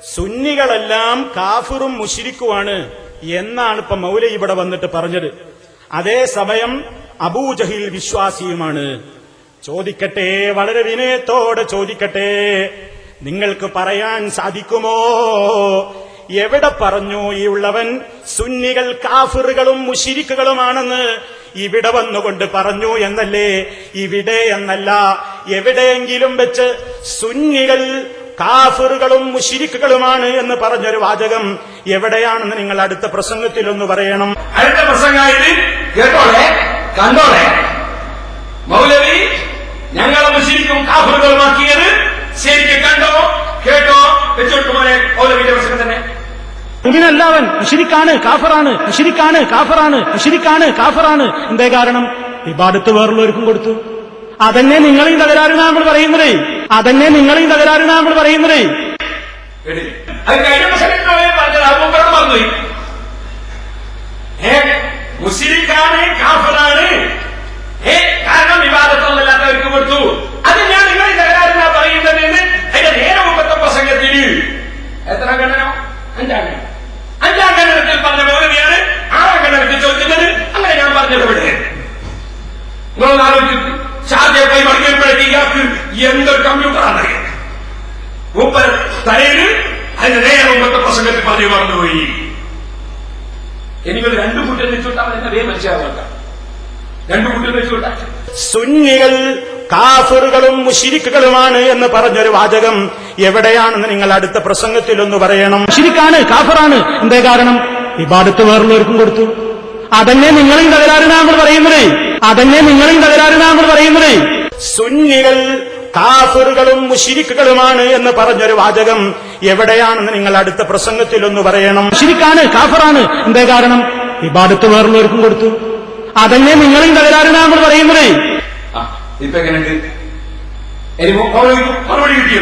സുന്നികളെല്ലാം കാഫിറും മുശ്രിക്കുമാണ് എന്നാണ് ഇപ്പൊ മൗലവി ഇവിടെ വന്നിട്ട് പറഞ്ഞത്. അതേസമയം അബൂജഹിൽ വിശ്വാസിയുമാണ്. ചോദിക്കട്ടെ, വളരെ വിനയത്തോടെ ചോദിക്കട്ടെ, നിങ്ങൾക്ക് പറയാൻ സാധിക്കുമോ എവിടെ പറഞ്ഞു ഈ ഉള്ളവൻ സുന്നികൾ കാഫിറുകളും മുശ്രിക്കുകളുമാണെന്ന്? ഇവിടെ വന്നുകൊണ്ട് പറഞ്ഞു എന്നല്ലേ, ഇവിടെ എന്നല്ല. എവിടെയെങ്കിലും വെച്ച് സുന്നികൾ കാഫിറുകളും മുശ്രിക്കുകളുമാണ് എന്ന് പറഞ്ഞൊരു വാചകം എവിടെയാണെന്ന് നിങ്ങൾ അടുത്ത പ്രസംഗത്തിൽ ഒന്ന് പറയണം. അടുത്ത പ്രസംഗമായിട്ട് കേട്ടോളെ, കണ്ടോളെ, മൗലവി ഞങ്ങളെ മുശ്രിക്കും കാഫിറുകളുമാക്കിയത് ശരിക്കും കണ്ടോ കേട്ടോ വെച്ചോട്ട് പോലെ മൗലവിന്റെ പ്രസംഗം തന്നെ. ഇതിനെല്ലാവൻ മുശ്രിക്കാണ്, കാഫിറാണ്, മുശ്രിക്കാണ്, കാഫിറാണ്, മുശ്രിക്കാണ്, കാഫിറാണ്. എന്തേ കാരണം? ഇബാദത്ത് വേറുള്ളവർക്കും കൊടുത്തു. അതന്നെ നിങ്ങളെയും തകരാറിനാ നമ്മൾ പറയുന്നത്. അതന്നെ നിങ്ങളെയും തകരാറിനാ നമ്മൾ പറയുന്നത്. അത് കഴിഞ്ഞ പറഞ്ഞത് മറന്നുപോയി. മുശ്രിക്കാണ്, കാഫിറാണ്, കാരണം വിവാദത്തൊന്നല്ലാത്തവർക്ക് കൊടുത്തു. അത് ഞാൻ നിങ്ങളെ തകരാറിനാ പറയുന്നത് എന്ന് അതിന്റെ നേരെ മുമ്പത്തെ പ്രസംഗത്തിൽ എത്ര ഖണ്ഡനോ? അഞ്ചാം ഖണ്ഡനത്തിൽ പറഞ്ഞ മൗലവിയാണ് 6ാം ഖണ്ഡനത്തിൽ ചോദിക്കുന്നത്. അങ്ങനെ ഞാൻ പറഞ്ഞത് ഇവിടെ നിങ്ങളൊന്ന് ആലോചിച്ചു. ഷാജയെ കൈ മടങ്ങിയപ്പോഴേക്ക് ഇയാൾക്ക് എന്തൊരു കമ്പ്യൂട്ടറാണ് മൂപ്പർ തലയിൽ അതിന്റെ നേരെ മുമ്പത്തെ പ്രസംഗത്തിൽ പറഞ്ഞു മറന്നുപോയി. എനിക്കൊരു 2 കുട്ടികൾ വെച്ചുകൊണ്ടാൽ എന്നെ വേ മനസ്സിലാവാത്ത 2 കുട്ടികൾ വെച്ചുകൊണ്ടാ സുന്നികൾ കാഫിറുകളും മുശ്രിക്കുകളുമാണ് എന്ന് പറഞ്ഞൊരു വാചകം എവിടെയാണെന്ന് നിങ്ങൾ അടുത്ത പ്രസംഗത്തിൽ ഒന്ന് പറയണം. മുശ്രിക്കാണ്, കാഫിറാണ്. എന്തേ കാരണം? ഇബാദത്ത് വേറുള്ളവർക്കും കൊടുത്തു. അതന്നെ നിങ്ങളെയും തകരാറിനാ നമ്മൾ പറയുന്നത്. അതന്നെ നിങ്ങളെയും തകരാറിനാ നമ്മൾ പറയുന്നത്. സുന്നികൾ കാഫിറുകളും മുശ്രിക്കുകളുമാണ് എന്ന് പറഞ്ഞൊരു വാചകം എവിടെയാണെന്ന് നിങ്ങൾ അടുത്ത പ്രസംഗത്തിൽ ഒന്ന് പറയണം. മുശ്രിക്കാണ്, കാഫിറാണ്. എന്തേ കാരണം? ഇബാദത്ത് വേറുള്ളവർക്കും കൊടുത്തു. അതന്നെ നിങ്ങളെയും തകരാറിനാ നമ്മൾ പറയുന്നത്. ഇപ്പൊ എങ്ങനെയുണ്ട്? മറുപടി കിട്ടിയത്